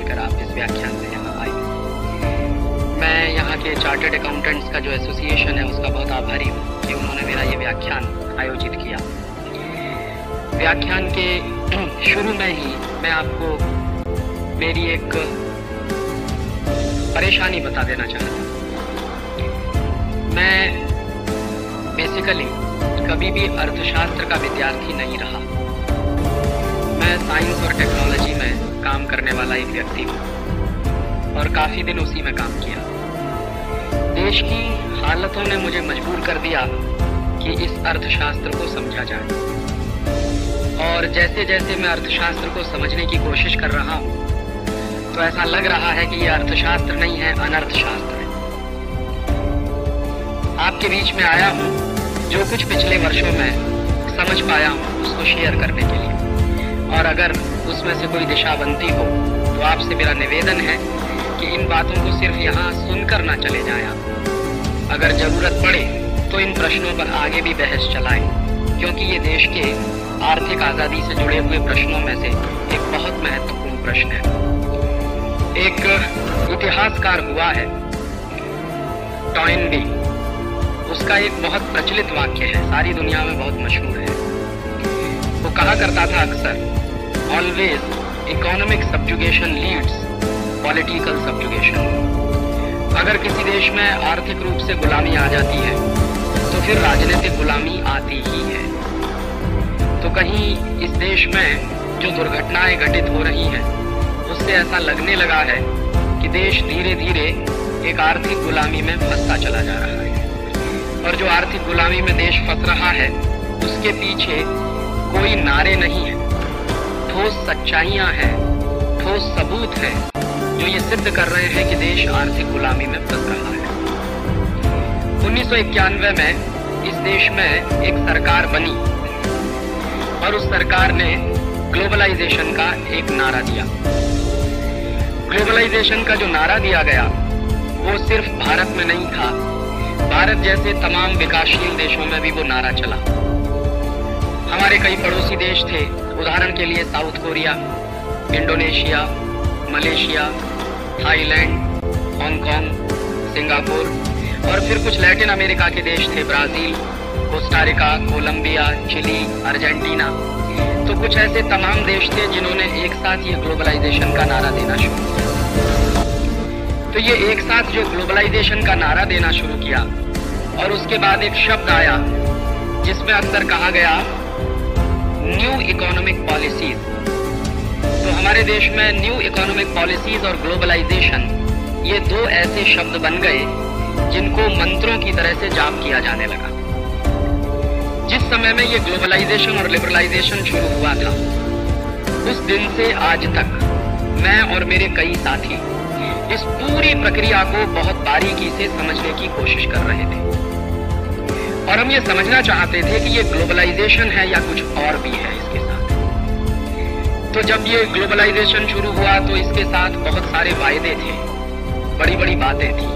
लेकर आप इस व्याख्यान में यहाँ आए। मैं यहाँ के चार्टर्ड अकाउंटेंट्स का जो एसोसिएशन है उसका बहुत आभारी हूँ कि उन्होंने मेरा ये व्याख्यान आयोजित किया। व्याख्यान के शुरू में ही मैं आपको मेरी एक परेशानी बता देना चाहता हूँ। मैं बेसिकली कभी भी अर्थशास्त्र का विद्यार्थी नहीं रहा। मैं साइंस और टेक्नोलॉजी में काम करने वाला एक व्यक्ति हूँ और काफ़ी दिन उसी में काम किया। देश की हालतों ने मुझे मजबूर कर दिया कि इस अर्थशास्त्र को समझा जाए, और जैसे जैसे मैं अर्थशास्त्र को समझने की कोशिश कर रहा हूँ तो ऐसा लग रहा है कि ये अर्थशास्त्र नहीं है, अनर्थशास्त्र है। आपके बीच में आया हूँ जो कुछ पिछले वर्षों में समझ पाया हूँ उसको शेयर करने के लिए, और अगर उसमें से कोई दिशा बनती हो तो आपसे मेरा निवेदन है कि इन बातों को सिर्फ यहाँ सुनकर ना चले जाएं आप। अगर जरूरत पड़े तो इन प्रश्नों पर आगे भी बहस चलाएं, क्योंकि ये देश के आर्थिक आज़ादी से जुड़े हुए प्रश्नों में से एक बहुत महत्वपूर्ण प्रश्न है। एक इतिहासकार हुआ है टॉयनबी, उसका एक बहुत प्रचलित वाक्य है, सारी दुनिया में बहुत मशहूर है। वो कहा करता था अक्सर, always economic subjugation leads political subjugation. अगर किसी देश में आर्थिक रूप से गुलामी आ जाती है तो फिर राजनीतिक गुलामी आती ही है। तो कहीं इस देश में जो दुर्घटनाएं घटित हो रही हैं उससे ऐसा लगने लगा है कि देश धीरे धीरे एक आर्थिक गुलामी में फंसता चला जा रहा है, और जो आर्थिक गुलामी में देश फंस रहा है उसके पीछे कोई नारे नहीं है, ठोस सच्चाइयां हैं, ठोस सबूत हैं जो ये सिद्ध कर रहे हैं कि देश आर्थिक गुलामी में फंस रहा है। 1991 में इस देश में एक सरकार बनी और उस सरकार ने ग्लोबलाइजेशन का एक नारा दिया। ग्लोबलाइजेशन का जो नारा दिया गया वो सिर्फ भारत में नहीं था, भारत जैसे तमाम विकासशील देशों में भी वो नारा चला। हमारे कई पड़ोसी देश थे, उदाहरण के लिए South Korea, Indonesia, Malaysia, Thailand, Hong Kong, Singapore, और फिर कुछ लैटिन अमेरिका के देश थे, Brazil, Costa Rica, Colombia, Chile, Argentina. तो कुछ ऐसे तमाम देश थे जिन्होंने एक साथ ये ग्लोबलाइजेशन का नारा देना शुरू किया। तो ये एक साथ जो ग्लोबलाइजेशन का नारा देना शुरू किया, और उसके बाद एक शब्द आया जिसमें अक्सर कहा गया न्यू इकोनॉमिक पॉलिसीज। तो हमारे देश में न्यू इकोनॉमिक पॉलिसीज और ग्लोबलाइजेशन ये दो ऐसे शब्द बन गए जिनको मंत्रों की तरह से जाप किया जाने लगा। जिस समय में ये ग्लोबलाइजेशन और लिबरलाइजेशन शुरू हुआ था उस दिन से आज तक मैं और मेरे कई साथी इस पूरी प्रक्रिया को बहुत बारीकी से समझने की कोशिश कर रहे थे, और हम ये समझना चाहते थे कि ये ग्लोबलाइजेशन है या कुछ और भी है इसके साथ। तो जब ये ग्लोबलाइजेशन शुरू हुआ तो इसके साथ बहुत सारे वायदे थे, बड़ी बड़ी बातें थी।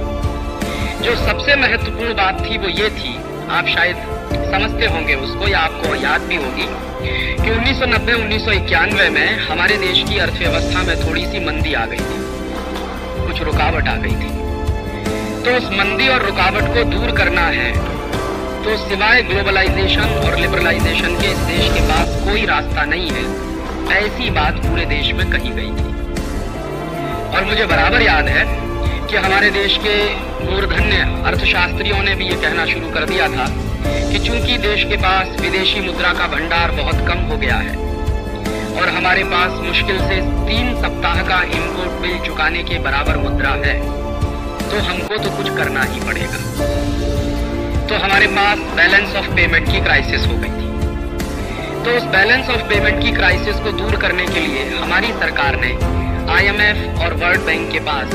जो सबसे महत्वपूर्ण बात थी वो ये थी, आप शायद समझते होंगे उसको या आपको याद भी होगी कि 1990-1991 में हमारे देश की अर्थव्यवस्था में थोड़ी सी मंदी आ गई थी, कुछ रुकावट आ गई थी। तो उस मंदी और रुकावट को दूर करना है तो सिवाय ग्लोबलाइजेशन और लिबरलाइजेशन के इस देश के पास कोई रास्ता नहीं है, ऐसी बात पूरे देश में कही गई थी। और मुझे बराबर याद है कि हमारे देश के मूर्धन्य अर्थशास्त्रियों ने भी ये कहना शुरू कर दिया था कि चूंकि देश के पास विदेशी मुद्रा का भंडार बहुत कम हो गया है और हमारे पास मुश्किल से 3 सप्ताह का इम्पोर्ट बिल चुकाने के बराबर मुद्रा है, तो हमको तो कुछ करना ही पड़ेगा। तो हमारे पास बैलेंस ऑफ पेमेंट की क्राइसिस हो गई थी। तो उस बैलेंस ऑफ पेमेंट की क्राइसिस को दूर करने के लिए हमारी सरकार ने IMF और वर्ल्ड बैंक के पास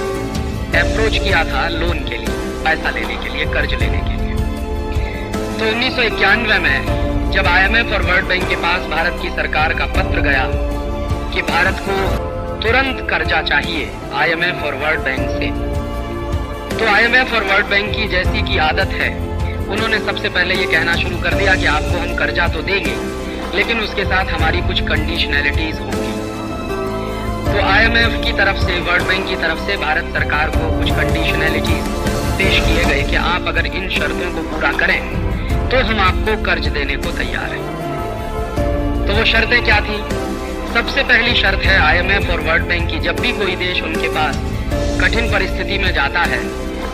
अप्रोच किया था लोन के लिए, पैसा लेने के लिए, कर्ज लेने के लिए। तो 1991 में जब IMF और वर्ल्ड बैंक के पास भारत की सरकार का पत्र गया कि भारत को तुरंत कर्जा चाहिए IMF और वर्ल्ड बैंक से, तो IMF और वर्ल्ड बैंक की जैसी की आदत है, उन्होंने सबसे पहले ये कहना शुरू कर दिया कि आपको हम कर्जा तो देंगे लेकिन उसके साथ हमारी कुछ कंडीशनैलिटीज होंगी। वो IMF की तरफ से, वर्ल्ड बैंक की तरफ से भारत सरकार को कुछ कंडीशनैलिटीज पेश किए गए कि आप अगर इन शर्तों को पूरा करें तो हम आपको कर्ज देने को तैयार हैं। तो वो शर्तें क्या थी? सबसे पहली शर्त है IMF और वर्ल्ड बैंक की, जब भी कोई देश उनके पास कठिन परिस्थिति में जाता है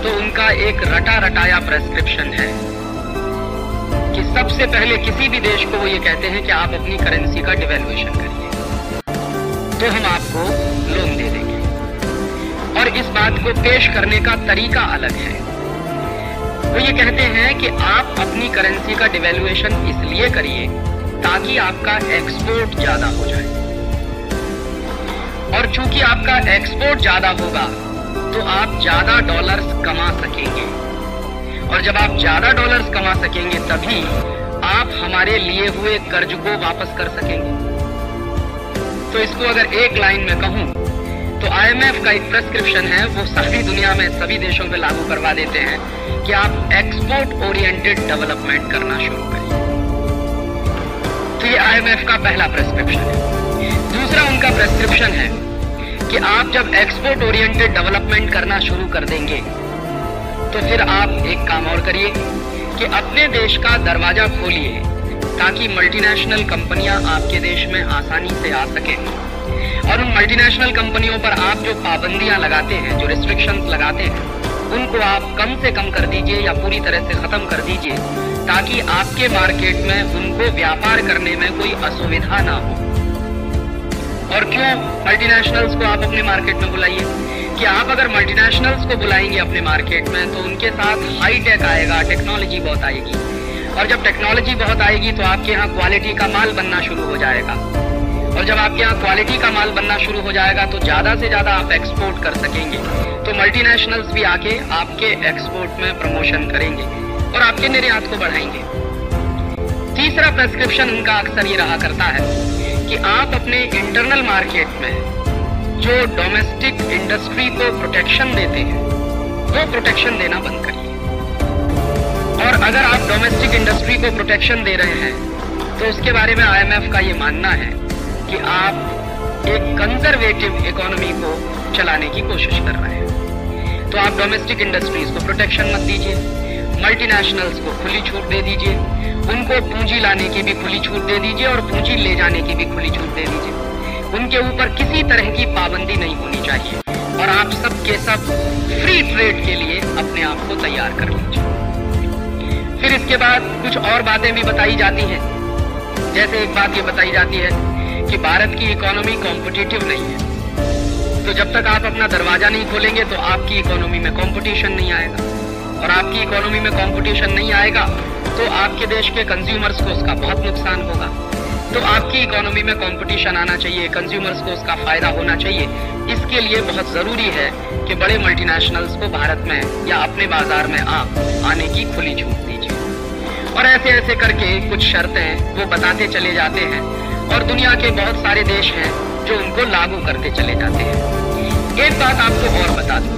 तो उनका एक रटा रटाया प्रेस्क्रिप्शन है कि सबसे पहले किसी भी देश को वो ये कहते हैं कि आप अपनी करेंसी का डिवैल्यूएशन करिए तो हम आपको लोन दे देंगे। और इस बात को पेश करने का तरीका अलग है। वो ये कहते हैं कि आप अपनी करेंसी का डिवैल्यूएशन इसलिए करिए ताकि आपका एक्सपोर्ट ज्यादा हो जाए, और चूंकि आपका एक्सपोर्ट ज्यादा होगा तो आप ज्यादा डॉलर्स कमा सकेंगे, और जब आप ज्यादा डॉलर्स कमा सकेंगे तभी आप हमारे लिए हुए कर्ज को वापस कर सकेंगे। तो इसको अगर एक लाइन में कहूं तो IMF का एक प्रेस्क्रिप्शन है, वो सारी दुनिया में सभी देशों पे लागू करवा देते हैं कि आप एक्सपोर्ट ओरिएंटेड डेवलपमेंट करना शुरू करिए। तो ये IMF का पहला प्रेस्क्रिप्शन है। दूसरा उनका प्रेस्क्रिप्शन है कि आप जब एक्सपोर्ट ओरिएंटेड डेवलपमेंट करना शुरू कर देंगे तो फिर आप एक काम और करिए कि अपने देश का दरवाजा खोलिए ताकि मल्टीनेशनल कंपनियां आपके देश में आसानी से आ सके, और उन मल्टीनेशनल कंपनियों पर आप जो पाबंदियां लगाते हैं, जो रिस्ट्रिक्शंस लगाते हैं, उनको आप कम से कम कर दीजिए या पूरी तरह से खत्म कर दीजिए ताकि आपके मार्केट में उनको व्यापार करने में कोई असुविधा ना हो। और क्यों मल्टीनेशनल्स को आप अपने मार्केट में बुलाइए कि आप अगर मल्टीनेशनल्स को बुलाएंगे अपने मार्केट में तो उनके साथ हाई टेक आएगा, टेक्नोलॉजी बहुत आएगी, और जब टेक्नोलॉजी बहुत आएगी तो आपके यहाँ क्वालिटी का माल बनना शुरू हो जाएगा, और जब आपके यहाँ क्वालिटी का माल बनना शुरू हो जाएगा तो ज्यादा से ज्यादा आप एक्सपोर्ट कर सकेंगे। तो मल्टीनेशनल्स भी आके आपके एक्सपोर्ट में प्रमोशन करेंगे और आपके निर्यात को बढ़ाएंगे। तीसरा प्रेस्क्रिप्शन उनका अक्सर ये रहा करता है कि आप अपने इंटरनल मार्केट में जो डोमेस्टिक इंडस्ट्री को प्रोटेक्शन देते हैं वो प्रोटेक्शन देना बंद करिए। और अगर आप डोमेस्टिक इंडस्ट्री को प्रोटेक्शन दे रहे हैं तो उसके बारे में IMF का ये मानना है कि आप एक कंजर्वेटिव इकोनॉमी को चलाने की कोशिश कर रहे हैं। तो आप डोमेस्टिक इंडस्ट्रीज को प्रोटेक्शन मत दीजिए, मल्टीनेशनल्स को खुली छूट दे दीजिए, उनको पूंजी लाने की भी खुली छूट दे दीजिए और पूंजी ले जाने की भी खुली छूट दे दीजिए। उनके ऊपर किसी तरह की पाबंदी नहीं होनी चाहिए, और आप सब के सब फ्री ट्रेड के लिए अपने आप को तैयार कर लीजिए। फिर इसके बाद कुछ और बातें भी बताई जाती हैं। जैसे एक बात ये बताई जाती है कि भारत की इकोनॉमी कॉम्पिटिटिव नहीं है, तो जब तक आप अपना दरवाजा नहीं खोलेंगे तो आपकी इकोनॉमी में कंपटीशन नहीं आएगा, और आपकी इकोनॉमी में कंपटीशन नहीं आएगा तो आपके देश के कंज्यूमर्स को उसका बहुत नुकसान होगा। तो आपकी इकोनॉमी में कंपटीशन आना चाहिए, कंज्यूमर्स को उसका फायदा होना चाहिए। इसके लिए बहुत जरूरी है कि बड़े मल्टीनेशनल्स को भारत में या अपने बाजार में आप आने की खुली छूट दीजिए। और ऐसे ऐसे करके कुछ शर्तें वो बताते चले जाते हैं, और दुनिया के बहुत सारे देश हैं जो उनको लागू करते चले जाते हैं। एक बात आपको और बता दूं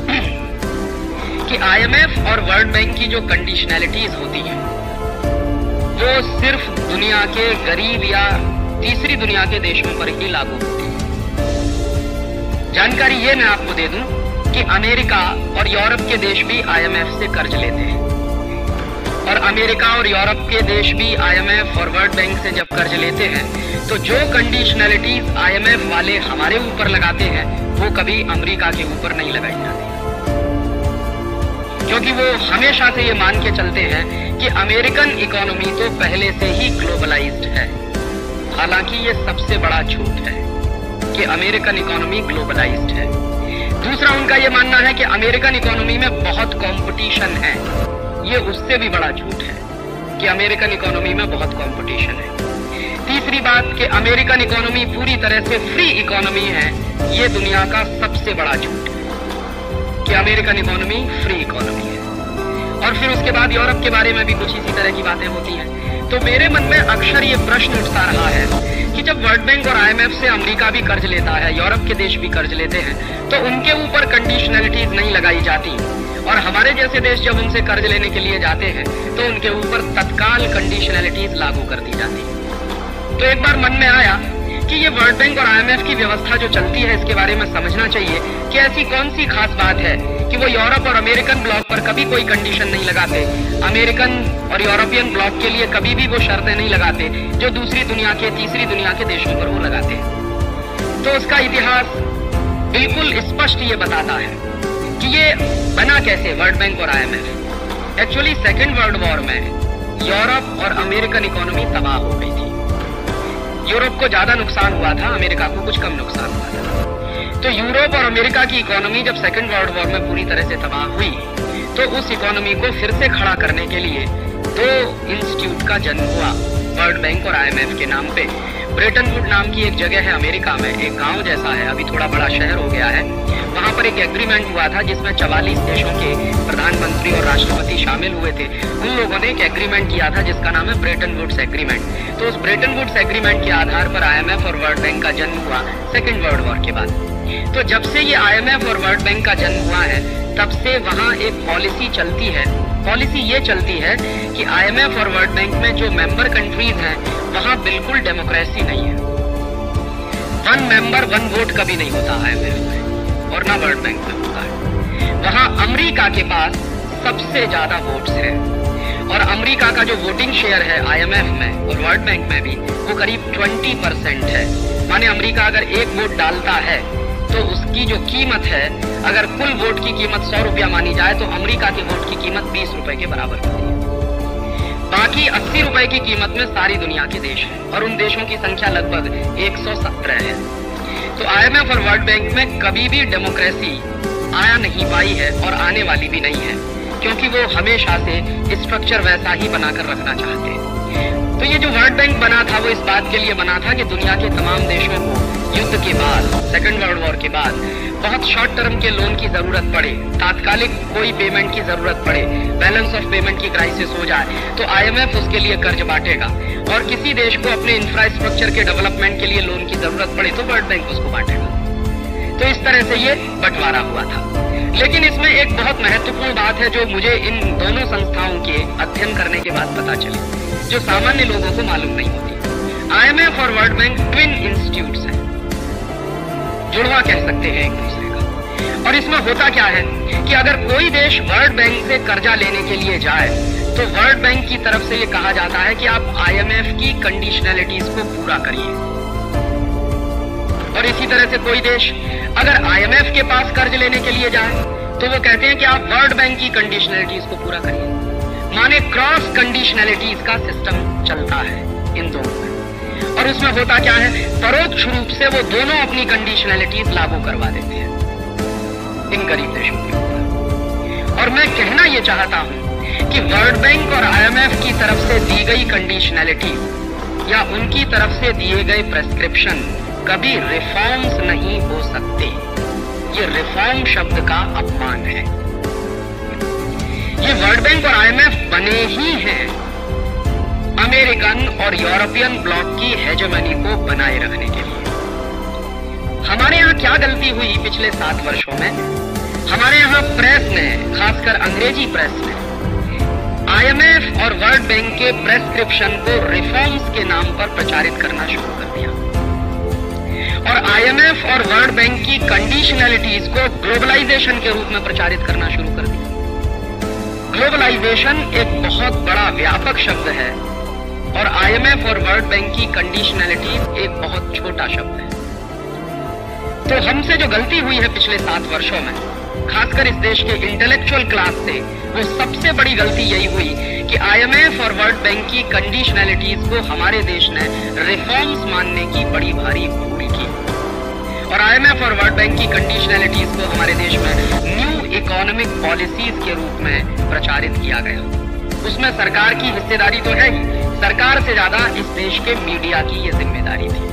कि IMF और वर्ल्ड बैंक की जो कंडीशनैलिटीज होती हैं वो सिर्फ दुनिया के गरीब या तीसरी दुनिया के देशों पर ही लागू होती है। जानकारी ये मैं आपको दे दूं कि अमेरिका और यूरोप के देश भी IMF से कर्ज लेते हैं, और अमेरिका और यूरोप के देश भी IMF और वर्ल्ड बैंक से जब कर्ज लेते हैं तो जो कंडीशनैलिटीज IMF वाले हमारे ऊपर लगाते हैं वो कभी अमेरिका के ऊपर नहीं लगाई जाती, क्योंकि वो हमेशा से ये मान के चलते हैं कि अमेरिकन इकोनॉमी तो पहले से ही ग्लोबलाइज्ड है। हालांकि ये सबसे बड़ा झूठ है कि अमेरिकन इकोनॉमी ग्लोबलाइज्ड है। दूसरा उनका ये मानना है कि अमेरिकन इकोनॉमी में बहुत कंपटीशन है। ये उससे भी बड़ा झूठ है कि अमेरिकन इकोनॉमी में बहुत कंपटीशन है। तीसरी बात कि अमेरिकन इकोनॉमी पूरी तरह से फ्री इकोनॉमी है, ये दुनिया का सबसे बड़ा झूठ है कि अमेरिकन इकोनॉमी फ्री इकोनॉमी है। और फिर उसके बाद यूरोप के बारे में भी कुछ इसी तरह की बातें होती हैं। तो मेरे मन में अक्सर ये प्रश्न उठता रहा है कि जब वर्ल्ड बैंक और IMF से अमेरिका भी कर्ज लेता है, यूरोप के देश भी कर्ज लेते हैं, तो उनके ऊपर कंडीशनैलिटीज नहीं लगाई जाती, और हमारे जैसे देश जब उनसे कर्ज लेने के लिए जाते हैं तो उनके ऊपर तत्काल कंडीशनैलिटीज लागू कर दी जाती। तो एक बार मन में आया कि ये वर्ल्ड बैंक और आईएमएफ की व्यवस्था जो चलती है इसके बारे में समझना चाहिए कि ऐसी कौन सी खास बात है कि वो यूरोप और अमेरिकन ब्लॉक पर कभी कोई कंडीशन नहीं लगाते, अमेरिकन और यूरोपियन ब्लॉक के लिए कभी भी वो शर्तें नहीं लगाते जो दूसरी दुनिया के, तीसरी दुनिया के देशों पर वो लगाते हैं। तो उसका इतिहास बिल्कुल स्पष्ट ये बताता है कि ये बना कैसे वर्ल्ड बैंक और IMF. Actually second world war में यूरोप और अमेरिकन इकोनॉमी तबाह हो गई थी। यूरोप को ज्यादा नुकसान हुआ था, अमेरिका को कुछ कम नुकसान हुआ था। तो यूरोप और अमेरिका की इकोनॉमी जब सेकेंड वर्ल्ड वॉर में पूरी तरह से तबाह हुई तो उस इकोनॉमी को फिर से खड़ा करने के लिए दो इंस्टीट्यूट का जन्म हुआ वर्ल्ड बैंक और आईएमएफ के नाम पे। ब्रेटन वुड नाम की एक जगह है अमेरिका में, एक गांव जैसा है, अभी थोड़ा बड़ा शहर हो गया है। वहां पर एक एग्रीमेंट हुआ था जिसमें 44 देशों के प्रधानमंत्री और राष्ट्रपति शामिल हुए थे। उन लोगों ने एक एग्रीमेंट किया था जिसका नाम है ब्रेटन वुड्स एग्रीमेंट। तो उस ब्रेटन वुड्स एग्रीमेंट के आधार पर आईएमएफ और वर्ल्ड बैंक का जन्म हुआ सेकेंड वर्ल्ड वॉर के बाद। तो जब से ये आईएमएफ और वर्ल्ड बैंक का जन्म हुआ है तब से वहां एक पॉलिसी चलती है। पॉलिसी ये चलती है कि आईएमएफ और वर्ल्ड बैंक में जो मेंबर कंट्रीज हैं वहां बिल्कुल डेमोक्रेसी नहीं है। वन मेंबर वन वोट कभी नहीं होता आईएमएफ में और ना वर्ल्ड बैंक में होता है। वहां अमेरिका के पास सबसे ज्यादा वोट्स हैं और अमेरिका का जो वोटिंग शेयर है आईएमएफ में और वर्ल्ड बैंक में भी वो करीब 20% है। माने अमेरिका अगर एक वोट डालता है तो उसकी जो कीमत है, अगर कुल वोट की कीमत 100 रुपया मानी जाए तो अमेरिका के वोट की कीमत 20 रुपए के बराबर होती है। बाकी 80 रुपए की कीमत में सारी दुनिया के देश हैं और उन देशों की संख्या लगभग 117 है। तो आईएमएफ और वर्ल्ड बैंक में कभी भी डेमोक्रेसी आया नहीं पाई है और आने वाली भी नहीं है, क्योंकि वो हमेशा से स्ट्रक्चर वैसा ही बनाकर रखना चाहते हैं। तो ये जो वर्ल्ड बैंक बना था वो इस बात के लिए बना था कि दुनिया के तमाम देशों को युद्ध के बाद, सेकेंड वर्ल्ड वॉर के बाद बहुत शॉर्ट टर्म के लोन की जरूरत पड़े, तात्कालिक कोई पेमेंट की जरूरत पड़े, बैलेंस ऑफ पेमेंट की क्राइसिस हो जाए तो आईएमएफ उसके लिए कर्ज बांटेगा, और किसी देश को अपने इंफ्रास्ट्रक्चर के डेवलपमेंट के लिए लोन की जरूरत पड़े तो वर्ल्ड बैंक उसको बांटेगा। तो इस तरह से ये बंटवारा हुआ था। लेकिन इसमें एक बहुत महत्वपूर्ण बात है जो मुझे इन दोनों संस्थाओं के अध्ययन करने के बाद पता चली, जो सामान्य लोगों को मालूम नहीं होती। आईएमएफ और वर्ल्ड बैंक ट्विन इंस्टीट्यूट्स हैं, जुड़वा कह सकते हैं एक दूसरे का। और इसमें होता क्या है कि अगर कोई देश वर्ल्ड बैंक से कर्जा लेने के लिए जाए तो वर्ल्ड बैंक की तरफ से ये कहा जाता है कि आप आईएमएफ की कंडीशनैलिटीज को पूरा करिए। और इसी तरह से कोई देश अगर आईएमएफ के पास कर्ज लेने के लिए जाए तो वो कहते हैं कि आप वर्ल्ड बैंक की कंडीशनैलिटीज को पूरा करिए। माने क्रॉस कंडीशनैलिटीज का सिस्टम चलता है इन दोनों में। और उसमें होता क्या है, परोक्ष रूप से वो दोनों अपनी कंडीशनैलिटीज लागू करवा देते हैं इन गरीब देशों के ऊपर। और मैं कहना ये चाहता हूं कि वर्ल्ड बैंक और आईएमएफ की तरफ से दी गई कंडीशनैलिटीज या उनकी तरफ से दिए गए प्रेस्क्रिप्शन कभी रिफॉर्म्स नहीं हो सकते। ये रिफॉर्म शब्द का अपमान है। ये वर्ल्ड बैंक और आईएमएफ बने ही हैं अमेरिकन और यूरोपियन ब्लॉक की हेजेमनी को बनाए रखने के लिए। हमारे यहाँ क्या गलती हुई पिछले 7 वर्षों में? हमारे यहाँ प्रेस ने, खासकर अंग्रेजी प्रेस ने, आईएमएफ और वर्ल्ड बैंक के प्रेस्क्रिप्शन को रिफॉर्म्स के नाम पर प्रचारित करना शुरू कर दिया और आईएमएफ और वर्ल्ड बैंक की कंडीशनैलिटीज को ग्लोबलाइजेशन के रूप में प्रचारित करना शुरू कर दिया। ग्लोबलाइजेशन एक बहुत बड़ा व्यापक शब्द है और आईएमएफ और वर्ल्ड बैंक की कंडीशनैलिटीज एक बहुत छोटा शब्द है। तो हमसे जो गलती हुई है पिछले 7 वर्षों में, खासकर इस देश के इंटेलेक्चुअल क्लास से, वो सबसे बड़ी गलती यही हुई कि आईएमएफ और वर्ल्ड बैंक की कंडीशनैलिटीज को हमारे देश ने रिफॉर्म्स मानने की बड़ी भारी भूल की। और आईएमएफ और वर्ल्ड बैंक की कंडीशनैलिटीज को हमारे देश में न्यू इकोनॉमिक पॉलिसीज के रूप में प्रचारित किया गया। उसमें सरकार की हिस्सेदारी तो है ही, सरकार से ज्यादा इस देश के मीडिया की ये जिम्मेदारी थी।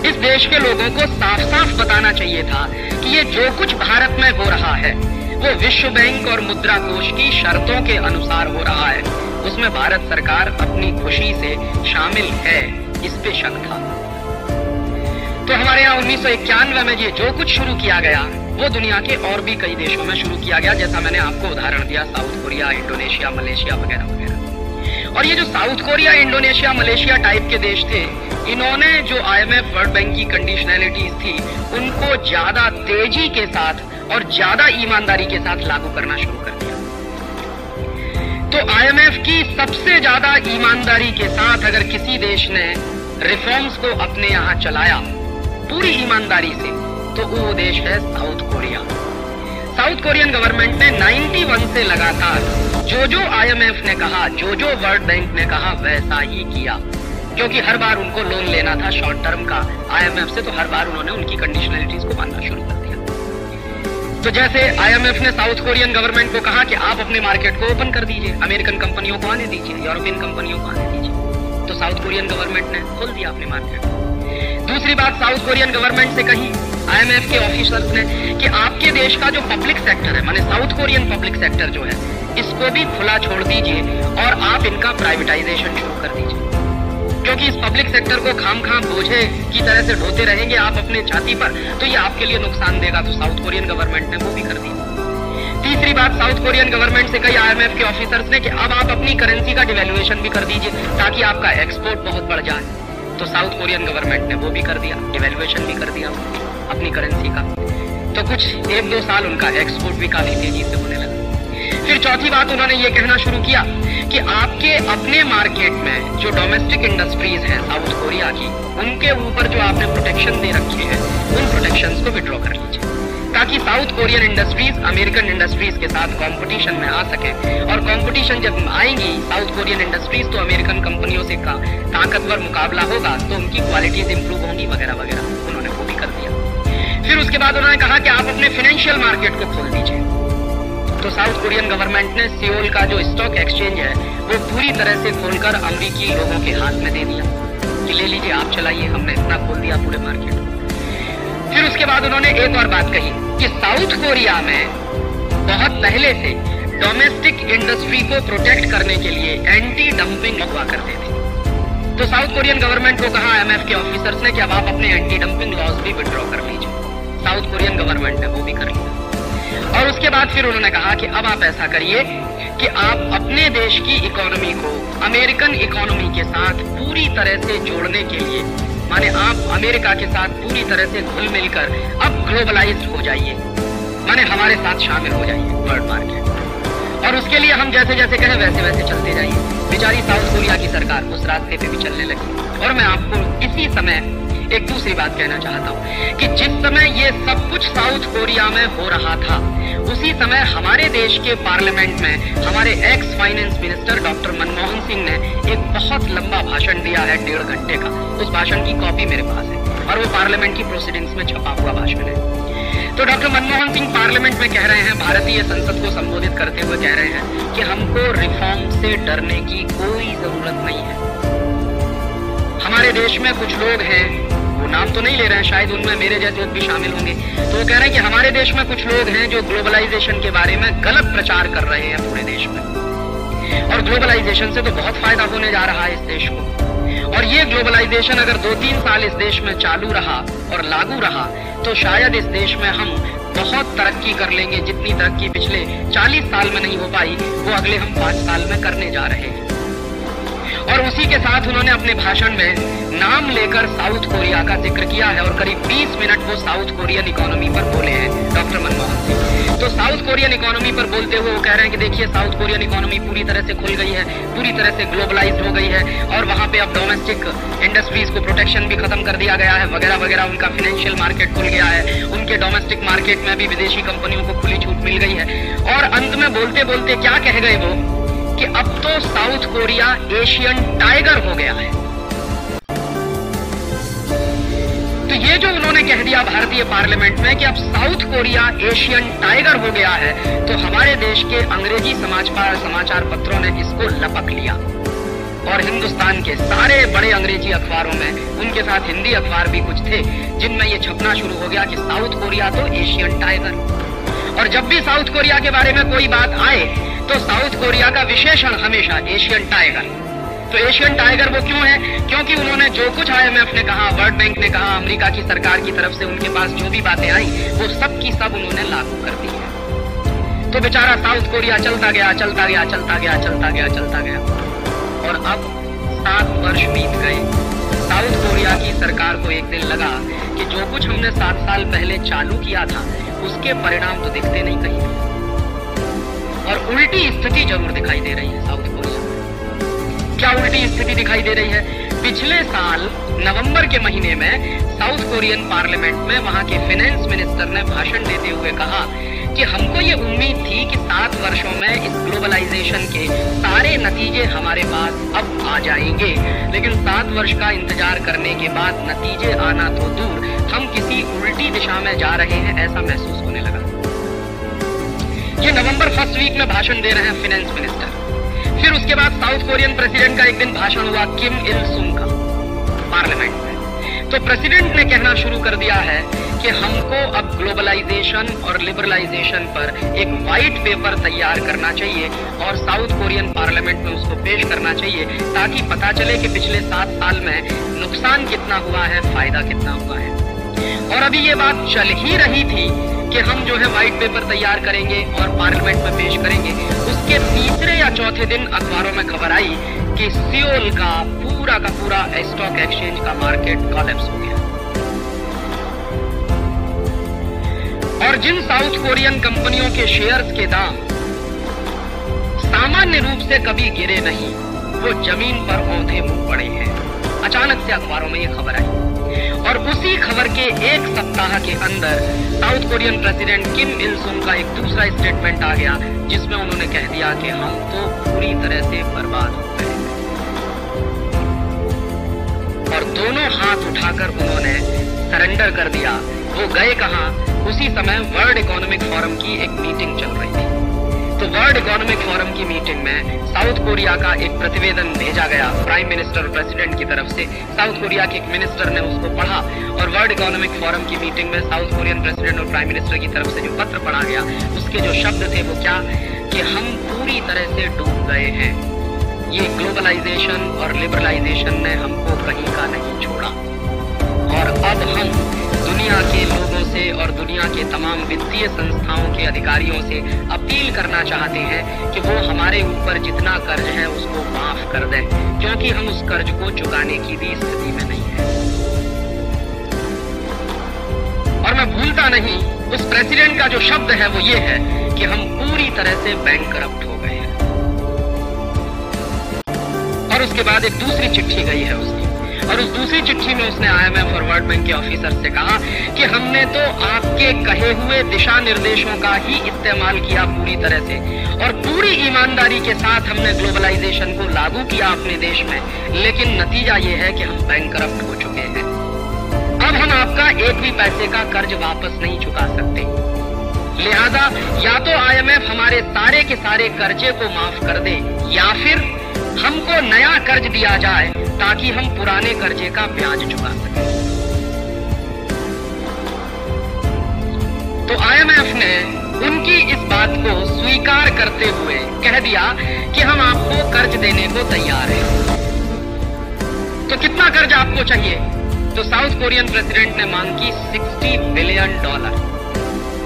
इस देश के लोगों को साफ साफ बताना चाहिए था कि ये जो कुछ भारत में हो रहा है वो विश्व बैंक और मुद्रा कोष की शर्तों के अनुसार हो रहा है। उसमें भारत सरकार अपनी खुशी से शामिल है, इस पे शक था। तो हमारे यहाँ 1991 में ये जो कुछ शुरू किया गया वो दुनिया के और भी कई देशों में शुरू किया गया, जैसा मैंने आपको उदाहरण दिया, साउथ कोरिया, इंडोनेशिया, मलेशिया वगैरह वगैरह। और ये जो south Korea, Indonesia, Malaysia type के देश थे इन्होंने जो IMF वर्ल्ड बैंक की कंडीशनैलिटीज थी उनको ज्यादा तेजी के साथ और ज्यादा ईमानदारी के साथ लागू करना शुरू कर दिया। तो IMF की सबसे ज्यादा ईमानदारी के साथ अगर किसी देश ने रिफॉर्म्स को अपने यहां चलाया पूरी ईमानदारी से, तो वो देश है south Korea. South Korean government ने 91 से लगातार जो IMF ने कहा, जो वर्ल्ड बैंक ने कहा, वैसा ही किया, क्योंकि हर बार उनको लोन लेना था शॉर्ट टर्म का IMF से, तो हर बार उन्होंने उनकी कंडीशनलिटीज को मानना शुरू कर दिया। तो जैसे IMF ने साउथ कोरियन गवर्नमेंट को कहा कि आप अपने मार्केट को ओपन कर दीजिए, अमेरिकन कंपनियों को आने दीजिए, यूरोपियन कंपनियों को आने दीजिए, तो साउथ कोरियन गवर्नमेंट ने खोल दिया अपने मार्केट। दूसरी बात साउथ कोरियन गवर्नमेंट से कही IMF के ऑफिसर्स ने कि आपके देश का जो पब्लिक सेक्टर है, माने साउथ कोरियन पब्लिक सेक्टर जो है, इसको भी खुला छोड़ दीजिए और आप इनका प्राइवेटाइजेशन शुरू कर दीजिए, क्योंकि इस पब्लिक सेक्टर को खाम बोझे की तरह से ढोते रहेंगे आप अपने छाती पर, तो ये आपके लिए नुकसान देगा। तो साउथ कोरियन गवर्नमेंट ने वो भी कर दिया। तीसरी बात साउथ कोरियन गवर्नमेंट से कही IMF के ऑफिसर्स ने कि अब आप अपनी करेंसी का डिवैल्यूएशन भी कर दीजिए ताकि आपका एक्सपोर्ट बहुत बढ़ जाए। तो साउथ कोरियन गवर्नमेंट ने वो भी कर दिया, डिवैल्यूएशन भी कर दिया अपनी करेंसी का। तो कुछ 1-2 साल उनका एक्सपोर्ट भी काफी तेजी से होने लगा। फिर चौथी बात उन्होंने ये कहना शुरू किया कि आपके अपने मार्केट में जो डोमेस्टिक इंडस्ट्रीज हैं साउथ कोरिया की, उनके ऊपर जो आपने प्रोटेक्शन दे रखे हैं, उन प्रोटेक्शंस को विड्रॉ कर लीजिए, ताकि south Korean industries American industries के साथ कंपटीशन में आ सके। और कंपटीशन जब आएंगी साउथ कोरियन इंडस्ट्रीज, तो अमेरिकन कंपनियों से ताकतवर मुकाबला होगा, तो उनकी क्वालिटीज इंप्रूव होंगी वगैरह वगैरह। उन्होंने वो भी कर दिया। फिर उसके बाद उन्होंने कहा कि आप अपने फाइनेंशियल मार्केट को खोल दीजिए। तो साउथ कोरियन गवर्नमेंट ने सियोल का जो स्टॉक एक्सचेंज है वो पूरी तरह से खोलकर अमेरिकी लोगों के हाथ में दे दिया कि ले लीजिए, आप चलाइए, हमने इतना खोल दिया पूरे मार्केट। फिर उसके बाद उन्होंने एक और बात कही कि साउथ कोरिया में बहुत पहले से डोमेस्टिक इंडस्ट्री को प्रोटेक्ट करने के लिए एंटी डंपिंग हुआ करते थे। तो साउथ कोरियन गवर्नमेंट को कहा IMF के ऑफिसर्स ने कि अब आप अपने एंटी डंपिंग लॉज भी विड्रॉ कर लीजिए। साउथ कोरियन गवर्नमेंट ने वो भी कर लिया। और उसके बाद फिर उन्होंने कहा कि अब आप ऐसा करिए कि आप अपने देश की इकोनॉमी को अमेरिकन इकोनॉमी के साथ पूरी तरह से जोड़ने के लिए, माने आप अमेरिका के साथ पूरी तरह से घुल मिलकर अब ग्लोबलाइज्ड हो जाइए, माने हमारे साथ शामिल हो जाइए वर्ल्ड मार्केट। और उसके लिए हम जैसे जैसे कहें वैसे वैसे चलते जाइए। बेचारी साउथ कोरिया की सरकार उस रास्ते पे भी चलने लगी। और मैं आपको इसी समय एक दूसरी बात कहना चाहता हूँ कि जिस समय ये सब कुछ साउथ कोरिया में हो रहा था, उसी समय हमारे देश के पार्लियामेंट में हमारे ex finance minister doctor Manmohan Singh ने एक बहुत लंबा भाषण दिया है, 1.5 घंटे का। उस भाषण की कॉपी मेरे पास है और वो पार्लियामेंट की प्रोसीडिंग्स में छपा हुआ भाषण है। तो डॉक्टर मनमोहन सिंह पार्लियामेंट में कह रहे हैं, भारतीय संसद को संबोधित करते हुए कह रहे हैं कि हमको रिफॉर्म से डरने की कोई जरूरत नहीं है। हमारे देश में कुछ लोग हैं, वो नाम तो नहीं ले रहे हैं, शायद उनमें मेरे जैसे भी शामिल होंगे, तो वो कह रहे हैं कि हमारे देश में कुछ लोग हैं जो ग्लोबलाइजेशन के बारे में गलत प्रचार कर रहे हैं पूरे देश में, और ग्लोबलाइजेशन से तो बहुत फायदा होने जा रहा है इस देश को। और ये ग्लोबलाइजेशन अगर 2-3 साल इस देश में चालू रहा और लागू रहा, तो शायद इस देश में हम बहुत तरक्की कर लेंगे। जितनी तरक्की पिछले 40 साल में नहीं हो पाई, वो अगले हम 5 साल में करने जा रहे हैं। और उसी के साथ उन्होंने अपने भाषण में नाम लेकर साउथ कोरिया का जिक्र किया है और करीब 20 मिनट वो साउथ कोरियन इकोनॉमी पर बोले हैं डॉक्टर मनमोहन सिंह। तो साउथ कोरियन इकोनॉमी पर बोलते हुए वो कह रहे हैं कि देखिए साउथ कोरियन इकोनॉमी पूरी तरह से खुल गई है, पूरी तरह से ग्लोबलाइज्ड हो गई है, और वहां पे अब डोमेस्टिक इंडस्ट्रीज को प्रोटेक्शन भी खत्म कर दिया गया है वगैरह वगैरह। उनका फाइनेंशियल मार्केट खुल गया है, उनके डोमेस्टिक मार्केट में भी विदेशी कंपनियों को खुली छूट मिल गई है। और अंत में बोलते बोलते क्या कह गए वो कि अब तो साउथ कोरिया एशियन टाइगर हो गया है। तो ये जो उन्होंने कह दिया भारतीय पार्लियामेंट में कि अब साउथ कोरिया एशियन टाइगर हो गया है, तो हमारे देश के अंग्रेजी समाचार पत्रों ने इसको लपक लिया और हिंदुस्तान के सारे बड़े अंग्रेजी अखबारों में, उनके साथ हिंदी अखबार भी कुछ थे, जिनमें ये छपना शुरू हो गया कि साउथ कोरिया तो एशियन टाइगर। और जब भी साउथ कोरिया के बारे में कोई बात आए तो साउथ कोरिया का विशेषण हमेशा एशियन टाइगर। तो एशियन टाइगर वो क्यों है? क्योंकि उन्होंने जो कुछ IMF ने कहा, वर्ल्ड बैंक ने कहा, अमेरिका की सरकार की तरफ से उनके पास जो भी बातें आई, वो सब की सब उन्होंने लागू कर दी है। तो बेचारा साउथ कोरिया चलता गया चलता गया चलता गया चलता गया चलता गया, और अब 7 वर्ष बीत गए। साउथ कोरिया की सरकार को एक दिन लगा कि जो कुछ हमने 7 साल पहले चालू किया था उसके परिणाम तो दिखते नहीं कहीं, और उल्टी स्थिति जरूर दिखाई दे रही है साउथ कोरिया में। क्या उल्टी स्थिति दिखाई दे रही है? पिछले साल नवंबर के महीने में साउथ कोरियन पार्लियामेंट में वहां के फाइनेंस मिनिस्टर ने भाषण देते हुए कहा कि हमको ये उम्मीद थी कि 7 वर्षों में इस ग्लोबलाइजेशन के सारे नतीजे हमारे पास अब आ जाएंगे, लेकिन 7 वर्ष का इंतजार करने के बाद नतीजे आना तो दूर, हम किसी उल्टी दिशा में जा रहे हैं ऐसा महसूस होने लगा। ये नवंबर फर्स्ट वीक में भाषण दे रहे हैं फाइनेंस मिनिस्टर। फिर उसके बाद साउथ कोरियन प्रेसिडेंट का एक दिन भाषण हुआ किम इल सुंग का पार्लियामेंट में। तो प्रेसिडेंट ने कहना शुरू कर दिया है कि हमको अब ग्लोबलाइजेशन और लिबरलाइजेशन पर एक व्हाइट पेपर तैयार करना चाहिए और साउथ कोरियन पार्लियामेंट में उसको पेश करना चाहिए, ताकि पता चले कि पिछले 7 साल में नुकसान कितना हुआ है, फायदा कितना हुआ है। और अभी ये बात चल ही रही थी कि हम जो है व्हाइट पेपर तैयार करेंगे और पार्लियामेंट में पेश करेंगे, उसके तीसरे या चौथे दिन अखबारों में खबर आई कि सियोल का पूरा स्टॉक एक्सचेंज का मार्केट कोलैप्स हो गया। और जिन साउथ कोरियन कंपनियों के शेयर्स के दाम सामान्य रूप से कभी गिरे नहीं, वो जमीन पर औंधे मुंह पड़े हैं। अचानक से अखबारों में ये खबर आई और उसी खबर के एक सप्ताह के अंदर साउथ कोरियन प्रेसिडेंट किम इल सुंग का एक दूसरा स्टेटमेंट आ गया, जिसमें उन्होंने कह दिया कि हम तो पूरी तरह से बर्बाद हो गए। और दोनों हाथ उठाकर उन्होंने सरेंडर कर दिया। वो गए कहां? उसी समय वर्ल्ड इकोनॉमिक फोरम की एक मीटिंग चल रही थी। तो वर्ल्ड इकोनॉमिक फोरम की मीटिंग में साउथ कोरिया का एक प्रतिवेदन भेजा गया प्राइम मिनिस्टर और प्रेसिडेंट की तरफ से। साउथ कोरिया के एक मिनिस्टर ने उसको पढ़ा और वर्ल्ड इकोनॉमिक फोरम की मीटिंग में साउथ कोरियन प्रेसिडेंट और प्राइम मिनिस्टर की तरफ से जो पत्र पढ़ा गया, उसके जो शब्द थे वो क्या कि हम पूरी तरह से डूब गए हैं। ये ग्लोबलाइजेशन और लिबरलाइजेशन ने हमको कहीं का नहीं छोड़ा और अब हम दुनिया के लोगों से और दुनिया के तमाम वित्तीय संस्थाओं के अधिकारियों से अपील करना चाहते हैं कि वो हमारे ऊपर जितना कर्ज है उसको माफ कर दें, क्योंकि हम उस कर्ज को चुकाने की भी स्थिति में नहीं है। और मैं भूलता नहीं, उस प्रेसिडेंट का जो शब्द है वो ये है कि हम पूरी तरह से बैंकरप्ट हो गए हैं। और उसके बाद एक दूसरी चिट्ठी गई है उसकी, और उस दूसरी चिट्ठी में उसने IMF और वर्ल्ड बैंक के ऑफिसर से कहा कि हमने तो आपके कहे हुए दिशा निर्देशों का ही इस्तेमाल किया पूरी तरह से और पूरी ईमानदारी के साथ हमने ग्लोबलाइजेशन को लागू किया अपने देश में, लेकिन नतीजा ये है कि हम बैंकरप्ट हो चुके हैं। अब हम आपका एक भी पैसे का कर्ज वापस नहीं चुका सकते, लिहाजा या तो IMF हमारे सारे के सारे कर्जे को माफ कर दे या फिर हमको नया कर्ज दिया जाए ताकि हम पुराने कर्जे का ब्याज चुका सकें। तो IMF ने उनकी इस बात को स्वीकार करते हुए कह दिया कि हम आपको कर्ज देने को तैयार हैं। तो कितना कर्ज आपको चाहिए? तो साउथ कोरियन प्रेसिडेंट ने मांग की $60 बिलियन।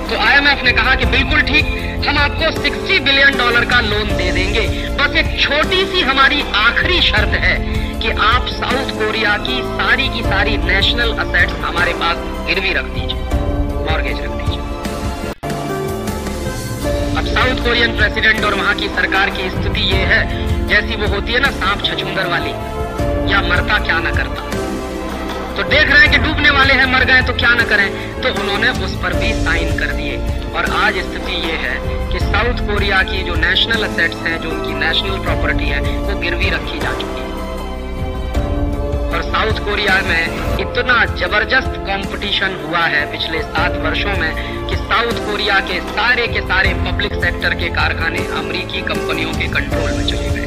तो IMF ने कहा कि बिल्कुल ठीक, हम आपको $60 बिलियन का लोन दे देंगे, बस एक छोटी सी हमारी आखिरी शर्त है कि आप साउथ कोरिया की सारी नेशनल असेट्स हमारे पास गिरवी रख दीजिए, मॉर्गेज रख दीजिए। अब साउथ कोरियन प्रेसिडेंट और वहां की सरकार की स्थिति ये है जैसी वो होती है ना सांप छछूंदर वाली, या मरता क्या न करता। तो देख रहे हैं कि डूबने वाले हैं, मर गए तो क्या न करें, तो उन्होंने उस पर भी साइन कर दिए। और आज स्थिति ये है कि साउथ कोरिया की जो नेशनल असेट्स हैं, जो उनकी नेशनल प्रॉपर्टी है, वो गिरवी रखी जा चुकी है। और साउथ कोरिया में इतना जबरदस्त कंपटीशन हुआ है पिछले 7 वर्षों में कि साउथ कोरिया के सारे पब्लिक सेक्टर के कारखाने अमेरिकी कंपनियों के कंट्रोल में चले गए।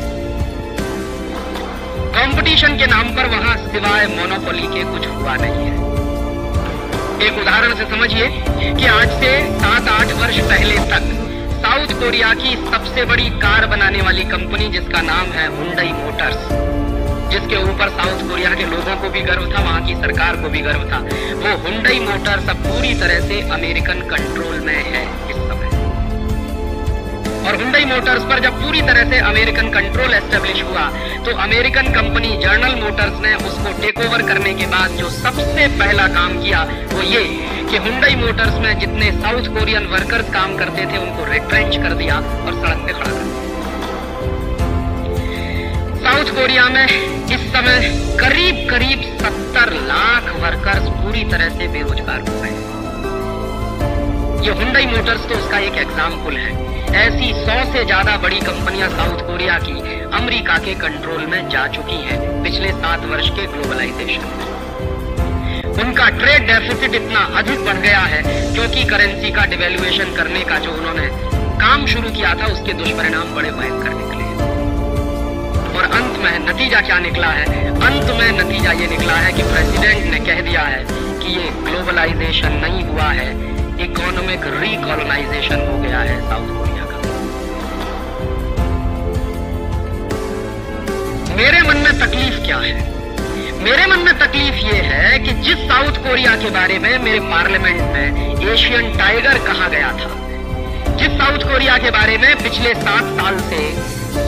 कंपटीशन के नाम पर वहां सिवाय मोनोपोली के कुछ हुआ नहीं है। एक उदाहरण से समझिए कि आज से 7-8 वर्ष पहले तक साउथ कोरिया की सबसे बड़ी कार बनाने वाली कंपनी, जिसका नाम है हुंडई मोटर्स, जिसके ऊपर साउथ कोरिया के लोगों को भी गर्व था, वहां की सरकार को भी गर्व था, वो हुंडई मोटर्स अब पूरी तरह से अमेरिकन कंट्रोल में है इस समय। और हुंडई मोटर्स पर जब पूरी तरह से अमेरिकन कंट्रोल एस्टेब्लिश हुआ तो अमेरिकन कंपनी जनरल मोटर्स ने उसको टेक ओवर करने के बाद जो सबसे पहला काम किया वो ये कि हुंडई मोटर्स में जितने साउथ कोरियन वर्कर्स काम करते थे उनको रिट्रेंच कर दिया और सड़क पे खड़ा कर दिया। साउथ कोरिया में इस समय करीब 70 लाख वर्कर्स पूरी तरह से बेरोजगार हो गए। ये हुंडई मोटर्स तो उसका एक एग्जाम्पल है। ऐसी 100 से ज्यादा बड़ी कंपनियां साउथ कोरिया की अमेरिका के कंट्रोल में जा चुकी हैं पिछले 7 वर्ष के ग्लोबलाइजेशन में। उनका ट्रेड डेफिसिट इतना अधिक बढ़ गया है क्योंकि करेंसी का डिवेल्युएशन करने का जो उन्होंने काम शुरू किया था उसके दुष्परिणाम बड़े भयंकर निकले। और अंत में नतीजा क्या निकला है? अंत में नतीजा ये निकला है कि प्रेसिडेंट ने कह दिया है कि ये ग्लोबलाइजेशन नहीं हुआ है, इकोनॉमिक रिकॉलोनाइजेशन हो गया है साउथ कोरिया का। मेरे मन में तकलीफ क्या है? मेरे मन में तकलीफ ये है कि जिस साउथ कोरिया के बारे में मेरे पार्लियामेंट में एशियन टाइगर कहा गया था, जिस साउथ कोरिया के बारे में पिछले 7 साल से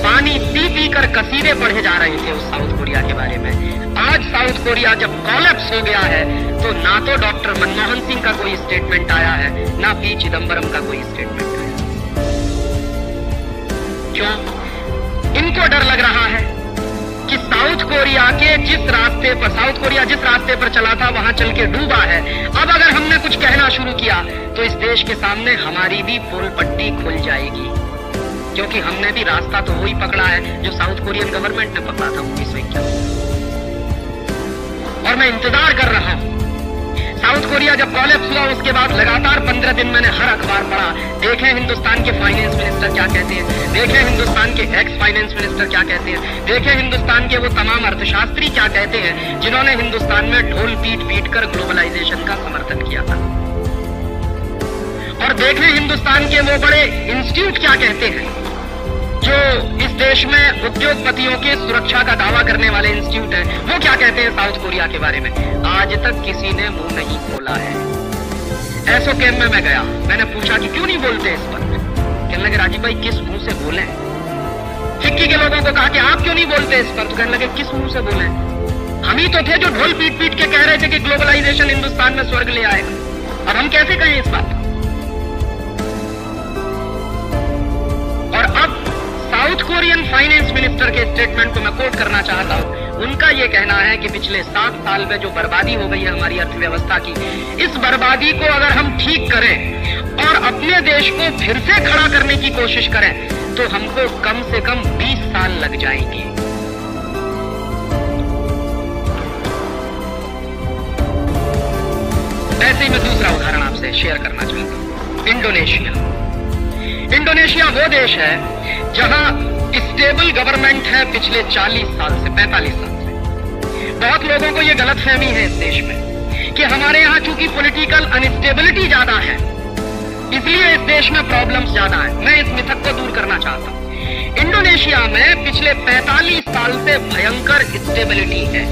पानी पी पी कर कसीदे पढ़े जा रहे थे, उस साउथ कोरिया के बारे में आज साउथ कोरिया जब कोलैप्स हो गया है तो ना तो डॉक्टर मनमोहन सिंह का कोई स्टेटमेंट आया है, ना पी चिदम्बरम का कोई स्टेटमेंट आया। क्यों? इनको डर लग रहा है कि साउथ कोरिया जिस रास्ते पर चला था वहां चल के डूबा है। अब अगर हमने कुछ कहना शुरू किया तो इस देश के सामने हमारी भी पोल पट्टी खुल जाएगी, क्योंकि हमने भी रास्ता तो वही पकड़ा है जो साउथ कोरियन गवर्नमेंट ने पकड़ा था 1991। और मैं इंतजार कर रहा हूं। साउथ कोरिया जब कोलैप्स हुआ उसके बाद लगातार 15 दिन मैंने हर अखबार पढ़ा, देखें हिंदुस्तान के फाइनेंस मिनिस्टर क्या कहते हैं, देखें हिंदुस्तान के एक्स फाइनेंस मिनिस्टर क्या कहते हैं, देखें हिंदुस्तान के वो तमाम अर्थशास्त्री क्या कहते हैं जिन्होंने हिंदुस्तान में ढोल पीट कर ग्लोबलाइजेशन का समर्थन किया था। और देखें हिंदुस्तान के वो बड़े इंस्टीट्यूट क्या कहते हैं जो इस देश में उद्योगपतियों की सुरक्षा का दावा करने वाले इंस्टीट्यूट हैं, वो क्या कहते हैं साउथ कोरिया के बारे में। आज तक किसी ने मुंह नहीं खोला है। एसोचैम में मैं गया, मैंने पूछा कि क्यों नहीं बोलते इस पर। कहने लगे राजीव भाई किस मुंह से बोले। फिक्की के लोगों को कहा कि आप क्यों नहीं बोलते इस पर, तो कहने लगे किस मुंह से बोले। हम ही तो थे जो ढोल पीट के कह रहे थे कि ग्लोबलाइजेशन हिंदुस्तान में स्वर्ग ले आएगा। अब हम कैसे कहें इस बात। और अब साउथ कोरियन फाइनेंस मिनिस्टर के स्टेटमेंट को मैं कोट करना चाहता हूं। उनका यह कहना है कि पिछले 7 साल में जो बर्बादी हो गई है हमारी अर्थव्यवस्था की, इस बर्बादी को अगर हम ठीक करें और अपने देश को फिर से खड़ा करने की कोशिश करें तो हमको कम से कम 20 साल लग जाएंगे। ऐसे ही मैं दूसरा उदाहरण आपसे शेयर करना चाहता हूं। इंडोनेशिया वो देश है जहां स्टेबल गवर्नमेंट है पिछले 40 साल से, 45 साल से। बहुत लोगों को यह गलतफहमी है इस देश में कि हमारे यहां चूंकि पॉलिटिकल अनस्टेबिलिटी ज्यादा है इसलिए इस देश में प्रॉब्लम्स ज्यादा है। मैं इस मिथक को दूर करना चाहता हूं। इंडोनेशिया में पिछले 45 साल से भयंकर स्टेबिलिटी है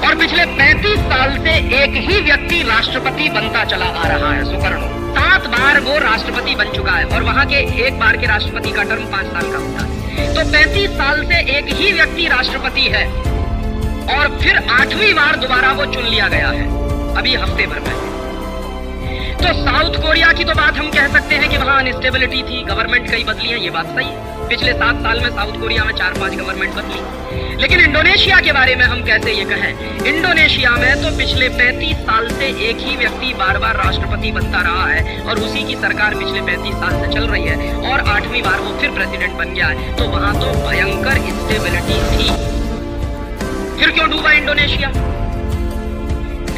और पिछले 35 साल से एक ही व्यक्ति राष्ट्रपति बनता चला आ रहा है, सुकर्णो। 7 बार वो राष्ट्रपति बन चुका है और वहां के एक बार के राष्ट्रपति का टर्म 5 साल का होता है। तो 35 साल से एक ही व्यक्ति राष्ट्रपति है और फिर 8वीं बार दोबारा वो चुन लिया गया है अभी हफ्ते भर में। तो साउथ कोरिया की तो बात हम कह सकते हैं कि वहां अनस्टेबिलिटी थी, गवर्नमेंट कई बदली है, ये बात सही है। पिछले 7 साल में साउथ कोरिया में 4-5 गवर्नमेंट बदली। लेकिन इंडोनेशिया के बारे में हम कैसे ये कहें। इंडोनेशिया में तो पिछले 35 साल से एक ही व्यक्ति बार-बार राष्ट्रपति बनता रहा है और उसी की सरकार पिछले 35 साल से चल रही है और 8वीं बार वो फिर प्रेसिडेंट बन गया है। तो वहां तो भयंकर स्टेबिलिटी थी। फिर क्यों डूबा इंडोनेशिया?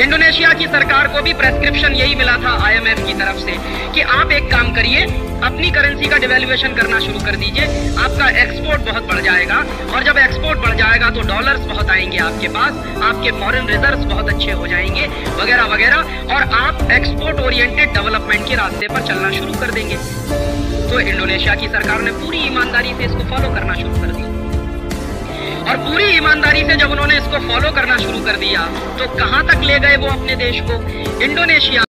इंडोनेशिया की सरकार को भी प्रेस्क्रिप्शन यही मिला था IMF की तरफ से कि आप एक काम करिए, अपनी करेंसी का डिवेल्युएशन करना शुरू कर दीजिए, आपका एक्सपोर्ट बहुत बढ़ जाएगा और जब एक्सपोर्ट बढ़ जाएगा तो डॉलर्स बहुत आएंगे आपके पास, आपके फॉरेन रिजर्व्स बहुत अच्छे हो जाएंगे वगैरह वगैरह, और आप एक्सपोर्ट ओरिएंटेड डेवलपमेंट के रास्ते पर चलना शुरू कर देंगे। तो इंडोनेशिया की सरकार ने पूरी ईमानदारी से इसको फॉलो करना शुरू कर दिया और पूरी ईमानदारी से जब उन्होंने इसको फॉलो करना शुरू कर दिया तो कहां तक ले गए वो अपने देश को। इंडोनेशिया